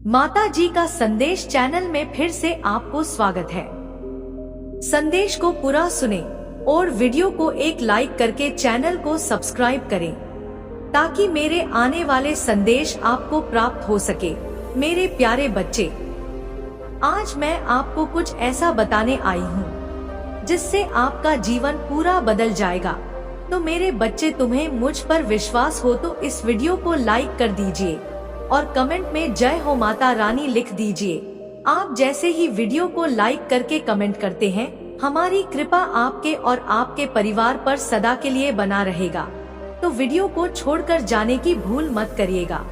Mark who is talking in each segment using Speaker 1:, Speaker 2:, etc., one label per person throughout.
Speaker 1: माता जी का संदेश चैनल में फिर से आपको स्वागत है। संदेश को पूरा सुने और वीडियो को एक लाइक करके चैनल को सब्सक्राइब करें ताकि मेरे आने वाले संदेश आपको प्राप्त हो सके। मेरे प्यारे बच्चे, आज मैं आपको कुछ ऐसा बताने आई हूँ जिससे आपका जीवन पूरा बदल जाएगा। तो मेरे बच्चे, तुम्हें मुझ पर विश्वास हो तो इस वीडियो को लाइक कर दीजिए और कमेंट में जय हो माता रानी लिख दीजिए। आप जैसे ही वीडियो को लाइक करके कमेंट करते हैं, हमारी कृपा आपके और आपके परिवार पर सदा के लिए बना रहेगा। तो वीडियो को छोड़कर जाने की भूल मत करिएगा।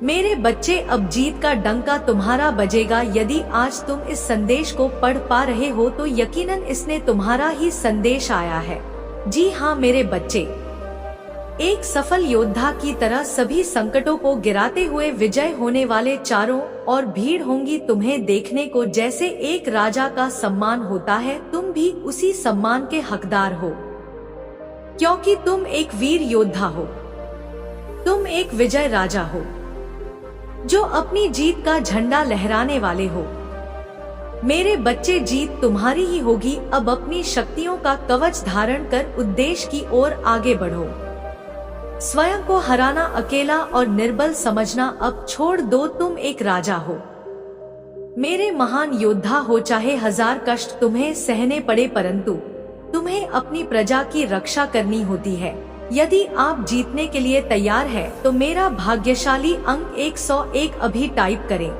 Speaker 1: मेरे बच्चे, अब जीत का डंका तुम्हारा बजेगा। यदि आज तुम इस संदेश को पढ़ पा रहे हो तो यकीनन इसने तुम्हारा ही संदेश आया है। जी हाँ मेरे बच्चे, एक सफल योद्धा की तरह सभी संकटों को गिराते हुए विजय होने वाले चारों और भीड़ होंगी तुम्हें देखने को। जैसे एक राजा का सम्मान होता है, तुम भी उसी सम्मान के हकदार हो, क्योंकि तुम एक वीर योद्धा हो। तुम एक विजय राजा हो जो अपनी जीत का झंडा लहराने वाले हो। मेरे बच्चे, जीत तुम्हारी ही होगी। अब अपनी शक्तियों का कवच धारण कर उद्देश्य की ओर आगे बढ़ो। स्वयं को हराना, अकेला और निर्बल समझना अब छोड़ दो। तुम एक राजा हो, मेरे महान योद्धा हो। चाहे 1000 कष्ट तुम्हें सहने पड़े, परंतु तुम्हें अपनी प्रजा की रक्षा करनी होती है। यदि आप जीतने के लिए तैयार है तो मेरा भाग्यशाली अंक 101 अभी टाइप करें।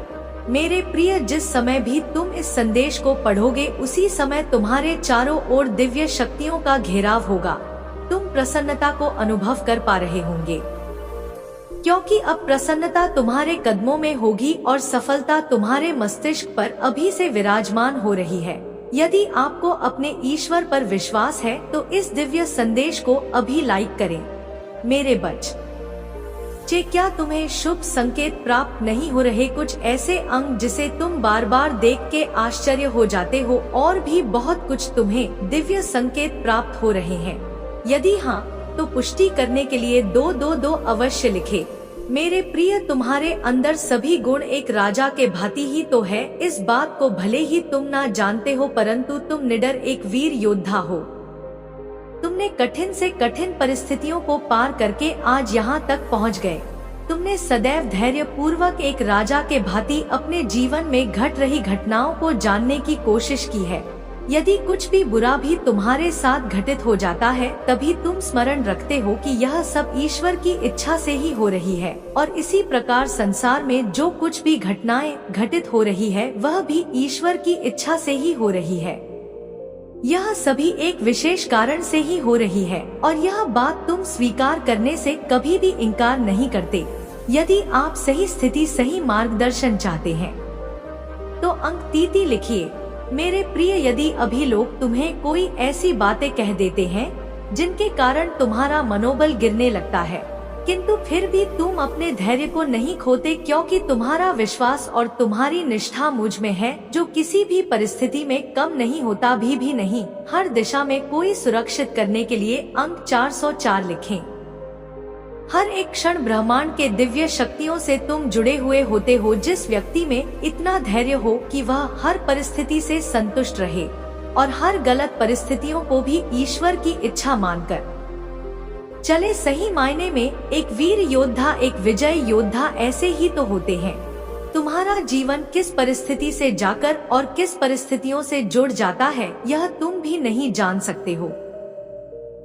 Speaker 1: मेरे प्रिय, जिस समय भी तुम इस संदेश को पढ़ोगे उसी समय तुम्हारे चारों ओर दिव्य शक्तियों का घेराव होगा। तुम प्रसन्नता को अनुभव कर पा रहे होंगे, क्योंकि अब प्रसन्नता तुम्हारे कदमों में होगी और सफलता तुम्हारे मस्तिष्क पर अभी से विराजमान हो रही है। यदि आपको अपने ईश्वर पर विश्वास है तो इस दिव्य संदेश को अभी लाइक करें। मेरे बच्चे, क्या तुम्हें शुभ संकेत प्राप्त नहीं हो रहे? कुछ ऐसे अंक जिसे तुम बार बार देख के आश्चर्य हो जाते हो, और भी बहुत कुछ तुम्हें दिव्य संकेत प्राप्त हो रहे हैं। यदि हाँ तो पुष्टि करने के लिए 222 अवश्य लिखे। मेरे प्रिय, तुम्हारे अंदर सभी गुण एक राजा के भांति ही तो है। इस बात को भले ही तुम ना जानते हो, परंतु तुम निडर एक वीर योद्धा हो। तुमने कठिन से कठिन परिस्थितियों को पार करके आज यहाँ तक पहुँच गए। तुमने सदैव धैर्य पूर्वक एक राजा के भांति अपने जीवन में घट रही घटनाओं को जानने की कोशिश की है। यदि कुछ भी बुरा भी तुम्हारे साथ घटित हो जाता है, तभी तुम स्मरण रखते हो कि यह सब ईश्वर की इच्छा से ही हो रही है। और इसी प्रकार संसार में जो कुछ भी घटनाएं घटित हो रही है, वह भी ईश्वर की इच्छा से ही हो रही है। यह सभी एक विशेष कारण से ही हो रही है, और यह बात तुम स्वीकार करने से कभी भी इनकार नहीं करते। यदि आप सही स्थिति, सही मार्गदर्शन चाहते हैं तो अंक 33 लिखिए। मेरे प्रिय, यदि अभी लोग तुम्हें कोई ऐसी बातें कह देते हैं जिनके कारण तुम्हारा मनोबल गिरने लगता है, किंतु फिर भी तुम अपने धैर्य को नहीं खोते, क्योंकि तुम्हारा विश्वास और तुम्हारी निष्ठा मुझ में है, जो किसी भी परिस्थिति में कम नहीं होता भी नहीं। हर दिशा में कोई सुरक्षित करने के लिए अंक 404 लिखें। हर एक क्षण ब्रह्मांड के दिव्य शक्तियों से तुम जुड़े हुए होते हो। जिस व्यक्ति में इतना धैर्य हो कि वह हर परिस्थिति से संतुष्ट रहे और हर गलत परिस्थितियों को भी ईश्वर की इच्छा मानकर चले, सही मायने में एक वीर योद्धा, एक विजय योद्धा ऐसे ही तो होते हैं। तुम्हारा जीवन किस परिस्थिति से जाकर और किस परिस्थितियों से जुड़ जाता है, यह तुम भी नहीं जान सकते हो,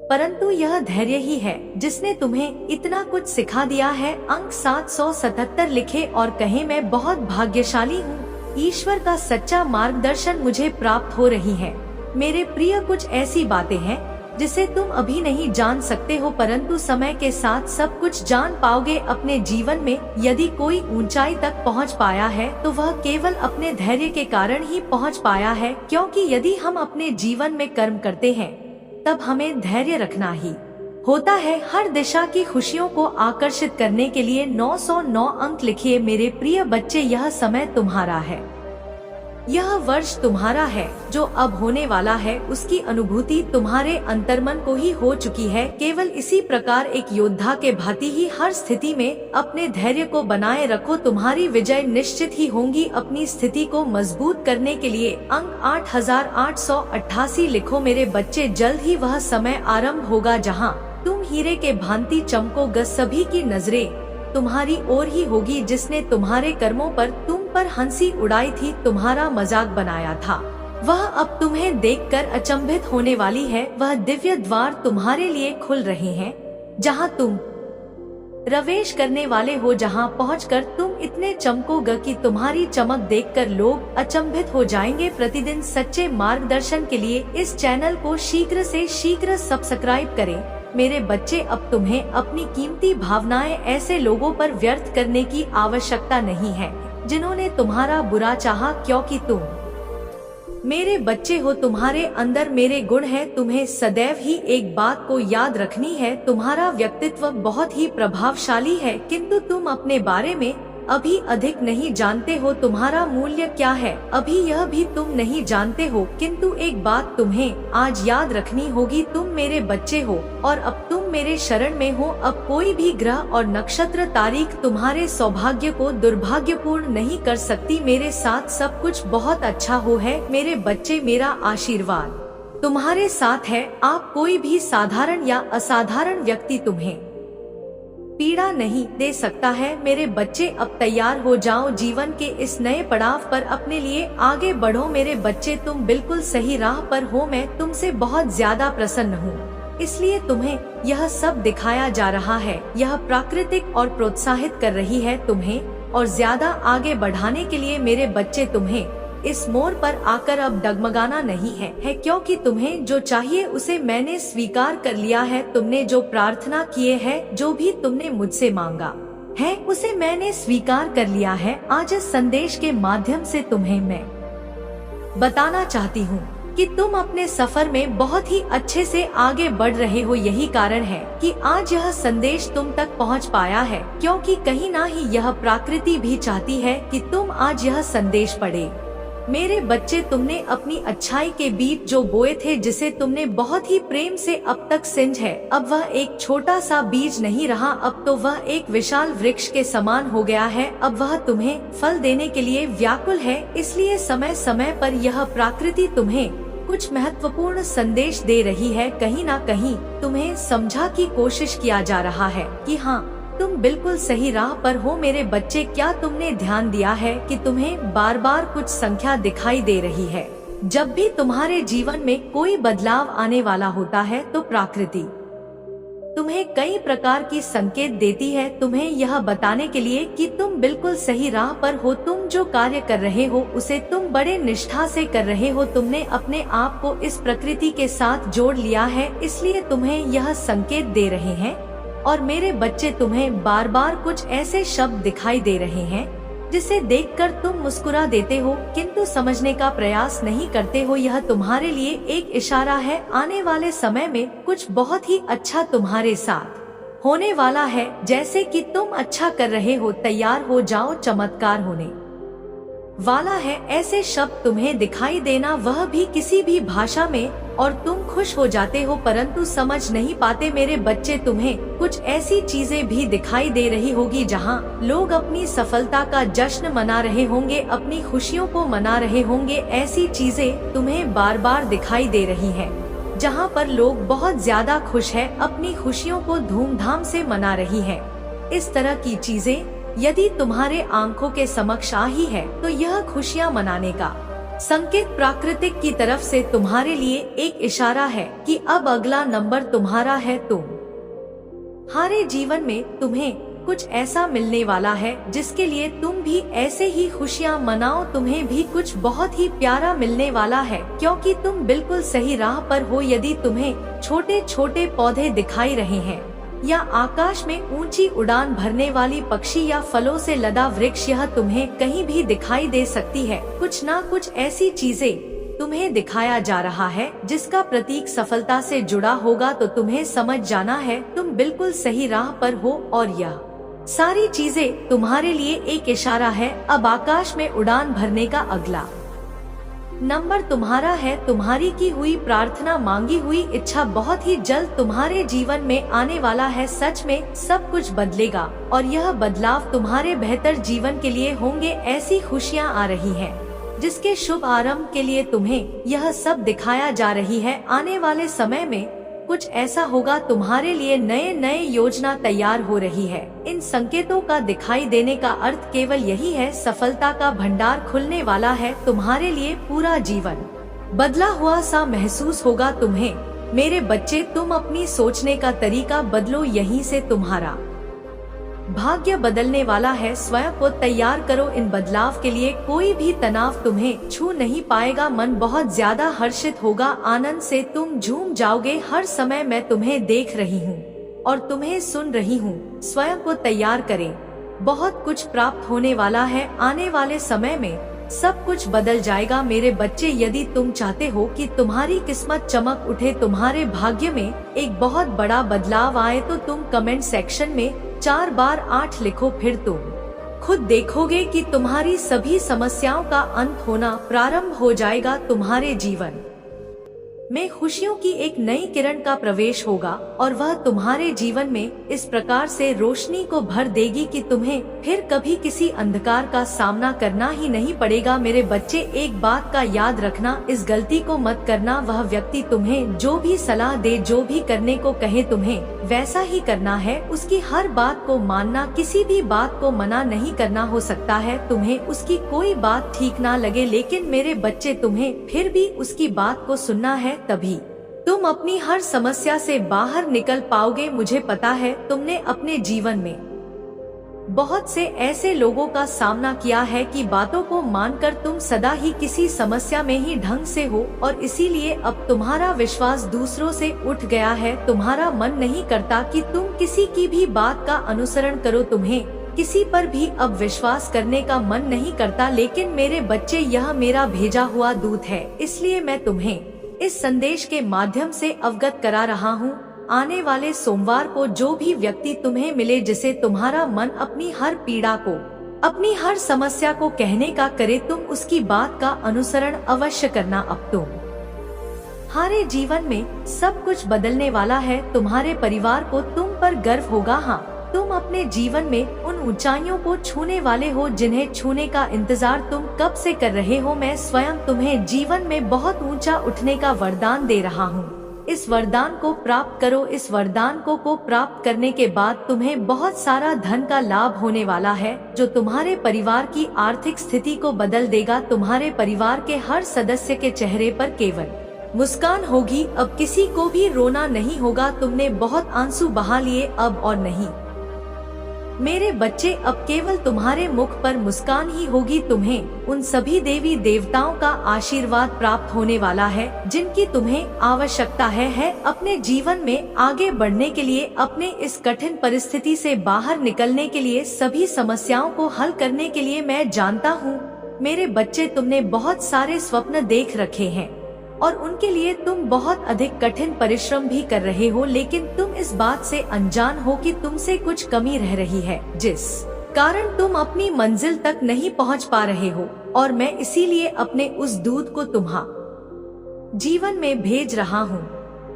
Speaker 1: परंतु यह धैर्य ही है जिसने तुम्हें इतना कुछ सिखा दिया है। अंक 777 लिखे और कहे, मैं बहुत भाग्यशाली हूँ, ईश्वर का सच्चा मार्गदर्शन मुझे प्राप्त हो रही है। मेरे प्रिय, कुछ ऐसी बातें हैं जिसे तुम अभी नहीं जान सकते हो, परंतु समय के साथ सब कुछ जान पाओगे अपने जीवन में। यदि कोई ऊंचाई तक पहुंच पाया है तो वह केवल अपने धैर्य के कारण ही पहुंच पाया है, क्योंकि यदि हम अपने जीवन में कर्म करते हैं तब हमें धैर्य रखना ही होता है। हर दिशा की खुशियों को आकर्षित करने के लिए 909 अंक लिखिए। मेरे प्रिय बच्चे, यह समय तुम्हारा है। यह वर्ष तुम्हारा है, जो अब होने वाला है उसकी अनुभूति तुम्हारे अंतर्मन को ही हो चुकी है। केवल इसी प्रकार एक योद्धा के भांति ही हर स्थिति में अपने धैर्य को बनाए रखो, तुम्हारी विजय निश्चित ही होगी। अपनी स्थिति को मजबूत करने के लिए अंक 8888 लिखो। मेरे बच्चे, जल्द ही वह समय आरंभ होगा जहाँ तुम हीरे के भांति चमकोगे। सभी की नजरें तुम्हारी ओर ही होगी। जिसने तुम्हारे कर्मों पर तुम पर हंसी उड़ाई थी, तुम्हारा मजाक बनाया था, वह अब तुम्हें देखकर अचंभित होने वाली है। वह दिव्य द्वार तुम्हारे लिए खुल रहे हैं जहां तुम प्रवेश करने वाले हो, जहां पहुंचकर तुम इतने चमकोगे कि तुम्हारी चमक देखकर लोग अचंभित हो जाएंगे। प्रतिदिन सच्चे मार्गदर्शन के लिए इस चैनल को शीघ्र से शीघ्र सब्सक्राइब करें। मेरे बच्चे, अब तुम्हें अपनी कीमती भावनाएं ऐसे लोगों पर व्यर्थ करने की आवश्यकता नहीं है जिन्होंने तुम्हारा बुरा चाहा, क्योंकि तुम मेरे बच्चे हो, तुम्हारे अंदर मेरे गुण हैं। तुम्हें सदैव ही एक बात को याद रखनी है, तुम्हारा व्यक्तित्व बहुत ही प्रभावशाली है, किंतु तुम अपने बारे में अभी अधिक नहीं जानते हो। तुम्हारा मूल्य क्या है अभी यह भी तुम नहीं जानते हो, किंतु एक बात तुम्हें आज याद रखनी होगी, तुम मेरे बच्चे हो और अब तुम मेरे शरण में हो। अब कोई भी ग्रह और नक्षत्र तारीख तुम्हारे सौभाग्य को दुर्भाग्यपूर्ण नहीं कर सकती। मेरे साथ सब कुछ बहुत अच्छा हो है मेरे बच्चे, मेरा आशीर्वाद तुम्हारे साथ है। आप कोई भी साधारण या असाधारण व्यक्ति तुम्हें पीड़ा नहीं दे सकता है। मेरे बच्चे, अब तैयार हो जाओ, जीवन के इस नए पड़ाव पर अपने लिए आगे बढ़ो। मेरे बच्चे, तुम बिल्कुल सही राह पर हो। मैं तुमसे बहुत ज्यादा प्रसन्न हूँ, इसलिए तुम्हें यह सब दिखाया जा रहा है। यह प्राकृतिक और प्रोत्साहित कर रही है तुम्हें और ज्यादा आगे बढ़ाने के लिए। मेरे बच्चे, तुम्हें इस मोड़ पर आकर अब डगमगाना नहीं है, क्योंकि तुम्हें जो चाहिए उसे मैंने स्वीकार कर लिया है। तुमने जो प्रार्थना किए है, जो भी तुमने मुझसे मांगा है, उसे मैंने स्वीकार कर लिया है। आज इस संदेश के माध्यम से तुम्हें मैं बताना चाहती हूँ कि तुम अपने सफर में बहुत ही अच्छे से आगे बढ़ रहे हो। यही कारण है कि आज यह संदेश तुम तक पहुँच पाया है, क्योंकि कहीं ना ही यह प्रकृति भी चाहती है कि तुम आज यह संदेश पढ़े। मेरे बच्चे, तुमने अपनी अच्छाई के बीज जो बोए थे, जिसे तुमने बहुत ही प्रेम से अब तक सिंच है, अब वह एक छोटा सा बीज नहीं रहा, अब तो वह एक विशाल वृक्ष के समान हो गया है। अब वह तुम्हें फल देने के लिए व्याकुल है। इसलिए समय समय पर यह प्रकृति तुम्हें कुछ महत्वपूर्ण संदेश दे रही है। कहीं ना कहीं तुम्हें समझा की कोशिश किया जा रहा है कि हाँ, तुम बिल्कुल सही राह पर हो। मेरे बच्चे, क्या तुमने ध्यान दिया है कि तुम्हें बार बार कुछ संख्या दिखाई दे रही है? जब भी तुम्हारे जीवन में कोई बदलाव आने वाला होता है तो प्रकृति तुम्हें कई प्रकार की संकेत देती है, तुम्हें यह बताने के लिए कि तुम बिल्कुल सही राह पर हो। तुम जो कार्य कर रहे हो उसे तुम बड़े निष्ठा से कर रहे हो। तुमने अपने आप को इस प्रकृति के साथ जोड़ लिया है, इसलिए तुम्हें यह संकेत दे रहे हैं। और मेरे बच्चे, तुम्हें बार बार कुछ ऐसे शब्द दिखाई दे रहे हैं जिसे देखकर तुम मुस्कुरा देते हो, किंतु समझने का प्रयास नहीं करते हो। यह तुम्हारे लिए एक इशारा है, आने वाले समय में कुछ बहुत ही अच्छा तुम्हारे साथ होने वाला है। जैसे कि तुम अच्छा कर रहे हो, तैयार हो जाओ, चमत्कार होने वाला है। ऐसे शब्द तुम्हें दिखाई देना, वह भी किसी भी भाषा में, और तुम खुश हो जाते हो परंतु समझ नहीं पाते। मेरे बच्चे, तुम्हें कुछ ऐसी चीजें भी दिखाई दे रही होगी जहां लोग अपनी सफलता का जश्न मना रहे होंगे, अपनी खुशियों को मना रहे होंगे। ऐसी चीजें तुम्हें बार बार दिखाई दे रही हैं, जहां पर लोग बहुत ज्यादा खुश हैं, अपनी खुशियों को धूमधाम से मना रही हैं। इस तरह की चीजें यदि तुम्हारे आंखों के समक्ष आ ही है तो यह खुशियां मनाने का संकेत प्राकृतिक की तरफ से तुम्हारे लिए एक इशारा है कि अब अगला नंबर तुम्हारा है। तुम्हारे जीवन में तुम्हें कुछ ऐसा मिलने वाला है जिसके लिए तुम भी ऐसे ही खुशियां मनाओ। तुम्हें भी कुछ बहुत ही प्यारा मिलने वाला है, क्योंकि तुम बिल्कुल सही राह पर हो। यदि तुम्हें छोटे छोटे पौधे दिखाई रहे हैं या आकाश में ऊंची उड़ान भरने वाली पक्षी या फलों से लदा वृक्ष, यह तुम्हें कहीं भी दिखाई दे सकती है। कुछ ना कुछ ऐसी चीजें तुम्हें दिखाया जा रहा है जिसका प्रतीक सफलता से जुड़ा होगा, तो तुम्हें समझ जाना है तुम बिल्कुल सही राह पर हो और यह सारी चीजें तुम्हारे लिए एक इशारा है अब आकाश में उड़ान भरने का। अगला नंबर तुम्हारा है। तुम्हारी की हुई प्रार्थना, मांगी हुई इच्छा बहुत ही जल्द तुम्हारे जीवन में आने वाला है। सच में सब कुछ बदलेगा और यह बदलाव तुम्हारे बेहतर जीवन के लिए होंगे। ऐसी खुशियाँ आ रही हैं जिसके शुभ आरंभ के लिए तुम्हें यह सब दिखाया जा रही है। आने वाले समय में कुछ ऐसा होगा, तुम्हारे लिए नए नए योजना तैयार हो रही है। इन संकेतों का दिखाई देने का अर्थ केवल यही है, सफलता का भंडार खुलने वाला है। तुम्हारे लिए पूरा जीवन बदला हुआ सा महसूस होगा तुम्हें। मेरे बच्चे, तुम अपनी सोचने का तरीका बदलो, यहीं से तुम्हारा भाग्य बदलने वाला है। स्वयं को तैयार करो इन बदलाव के लिए। कोई भी तनाव तुम्हें छू नहीं पाएगा। मन बहुत ज्यादा हर्षित होगा, आनंद से तुम झूम जाओगे। हर समय मैं तुम्हें देख रही हूँ और तुम्हें सुन रही हूँ। स्वयं को तैयार करें, बहुत कुछ प्राप्त होने वाला है। आने वाले समय में सब कुछ बदल जाएगा मेरे बच्चे। यदि तुम चाहते हो कि तुम्हारी किस्मत चमक उठे, तुम्हारे भाग्य में एक बहुत बड़ा बदलाव आए, तो तुम कमेंट सेक्शन में 4 बार 8 लिखो। फिर तुम खुद देखोगे कि तुम्हारी सभी समस्याओं का अंत होना प्रारंभ हो जाएगा। तुम्हारे जीवन में खुशियों की एक नई किरण का प्रवेश होगा और वह तुम्हारे जीवन में इस प्रकार से रोशनी को भर देगी कि तुम्हें फिर कभी किसी अंधकार का सामना करना ही नहीं पड़ेगा। मेरे बच्चे, एक बात का याद रखना, इस गलती को मत करना। वह व्यक्ति तुम्हें जो भी सलाह दे, जो भी करने को कहे, तुम्हें वैसा ही करना है। उसकी हर बात को मानना, किसी भी बात को मना नहीं करना। हो सकता है तुम्हें उसकी कोई बात ठीक ना लगे, लेकिन मेरे बच्चे, तुम्हें फिर भी उसकी बात को सुनना है। तभी तुम अपनी हर समस्या से बाहर निकल पाओगे। मुझे पता है तुमने अपने जीवन में बहुत से ऐसे लोगों का सामना किया है कि बातों को मानकर तुम सदा ही किसी समस्या में ही ढंग से हो, और इसीलिए अब तुम्हारा विश्वास दूसरों से उठ गया है। तुम्हारा मन नहीं करता कि तुम किसी की भी बात का अनुसरण करो। तुम्हें किसी पर भी अब विश्वास करने का मन नहीं करता। लेकिन मेरे बच्चे, यह मेरा भेजा हुआ दूत है, इसलिए मैं तुम्हें इस संदेश के माध्यम से अवगत करा रहा हूँ। आने वाले सोमवार को जो भी व्यक्ति तुम्हें मिले, जिसे तुम्हारा मन अपनी हर पीड़ा को, अपनी हर समस्या को कहने का करे, तुम उसकी बात का अनुसरण अवश्य करना। अब तुम्हारे जीवन में सब कुछ बदलने वाला है। तुम्हारे परिवार को तुम पर गर्व होगा। हाँ, तुम अपने जीवन में उन ऊंचाइयों को छूने वाले हो जिन्हें छूने का इंतजार तुम कब से कर रहे हो। मैं स्वयं तुम्हें जीवन में बहुत ऊंचा उठने का वरदान दे रहा हूँ। इस वरदान को प्राप्त करो। इस वरदान को प्राप्त करने के बाद तुम्हें बहुत सारा धन का लाभ होने वाला है, जो तुम्हारे परिवार की आर्थिक स्थिति को बदल देगा। तुम्हारे परिवार के हर सदस्य के चेहरे पर केवल मुस्कान होगी। अब किसी को भी रोना नहीं होगा। तुमने बहुत आंसू बहा लिए, अब और नहीं मेरे बच्चे। अब केवल तुम्हारे मुख पर मुस्कान ही होगी। तुम्हें उन सभी देवी देवताओं का आशीर्वाद प्राप्त होने वाला है जिनकी तुम्हें आवश्यकता है अपने जीवन में आगे बढ़ने के लिए, अपने इस कठिन परिस्थिति से बाहर निकलने के लिए, सभी समस्याओं को हल करने के लिए। मैं जानता हूँ मेरे बच्चे, तुमने बहुत सारे स्वप्न देख रखे हैं और उनके लिए तुम बहुत अधिक कठिन परिश्रम भी कर रहे हो, लेकिन तुम इस बात से अनजान हो कि तुमसे कुछ कमी रह रही है, जिस कारण तुम अपनी मंजिल तक नहीं पहुंच पा रहे हो। और मैं इसीलिए अपने उस दूत को तुम्हारे जीवन में भेज रहा हूँ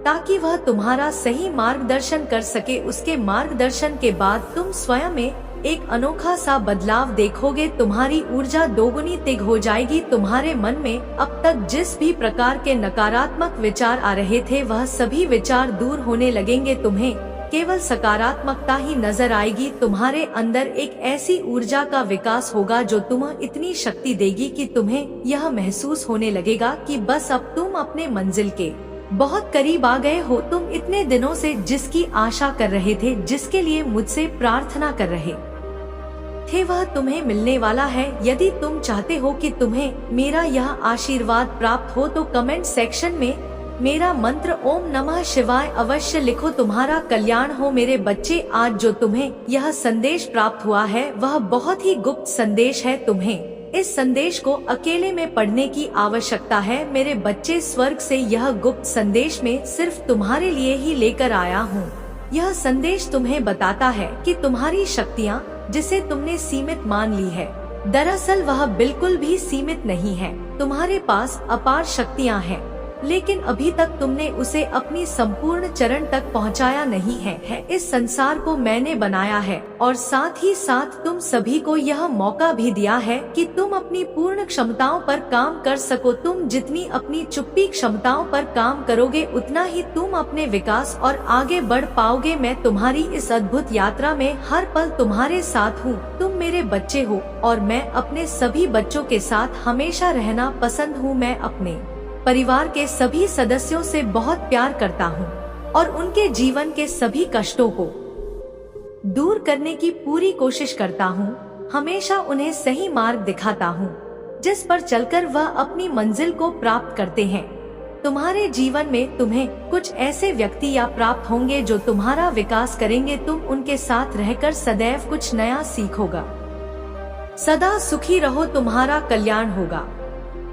Speaker 1: ताकि वह तुम्हारा सही मार्गदर्शन कर सके। उसके मार्गदर्शन के बाद तुम स्वयं में एक अनोखा सा बदलाव देखोगे। तुम्हारी ऊर्जा दोगुनी तिग हो जाएगी। तुम्हारे मन में अब तक जिस भी प्रकार के नकारात्मक विचार आ रहे थे, वह सभी विचार दूर होने लगेंगे। तुम्हें केवल सकारात्मकता ही नजर आएगी। तुम्हारे अंदर एक ऐसी ऊर्जा का विकास होगा जो तुम्हें इतनी शक्ति देगी कि तुम्हें यह महसूस होने लगेगा कि बस अब तुम अपने मंजिल के बहुत करीब आ गए हो। तुम इतने दिनों से जिसकी आशा कर रहे थे, जिसके लिए मुझसे प्रार्थना कर रहे थे, वह तुम्हें मिलने वाला है। यदि तुम चाहते हो कि तुम्हें मेरा यह आशीर्वाद प्राप्त हो, तो कमेंट सेक्शन में मेरा मंत्र ओम नमः शिवाय अवश्य लिखो। तुम्हारा कल्याण हो मेरे बच्चे। आज जो तुम्हें यह संदेश प्राप्त हुआ है, वह बहुत ही गुप्त संदेश है। तुम्हें इस संदेश को अकेले में पढ़ने की आवश्यकता है मेरे बच्चे। स्वर्ग से यह गुप्त संदेश में सिर्फ तुम्हारे लिए ही लेकर आया हूँ। यह संदेश तुम्हें बताता है कि तुम्हारी शक्तियाँ, जिसे तुमने सीमित मान ली है, दरअसल वह बिल्कुल भी सीमित नहीं है। तुम्हारे पास अपार शक्तियाँ हैं, लेकिन अभी तक तुमने उसे अपनी संपूर्ण चरण तक पहुंचाया नहीं है। इस संसार को मैंने बनाया है और साथ ही साथ तुम सभी को यह मौका भी दिया है कि तुम अपनी पूर्ण क्षमताओं पर काम कर सको। तुम जितनी अपनी चुप्पी क्षमताओं पर काम करोगे, उतना ही तुम अपने विकास और आगे बढ़ पाओगे। मैं तुम्हारी इस अद्भुत यात्रा में हर पल तुम्हारे साथ हूँ। तुम मेरे बच्चे हो और मैं अपने सभी बच्चों के साथ हमेशा रहना पसंद हूँ। मैं अपने परिवार के सभी सदस्यों से बहुत प्यार करता हूँ और उनके जीवन के सभी कष्टों को दूर करने की पूरी कोशिश करता हूँ। हमेशा उन्हें सही मार्ग दिखाता हूँ जिस पर चलकर वह अपनी मंजिल को प्राप्त करते हैं। तुम्हारे जीवन में तुम्हें कुछ ऐसे व्यक्ति या प्राप्त होंगे जो तुम्हारा विकास करेंगे। तुम उनके साथ रहकर सदैव कुछ नया सीखोगा। सदा सुखी रहो, तुम्हारा कल्याण होगा।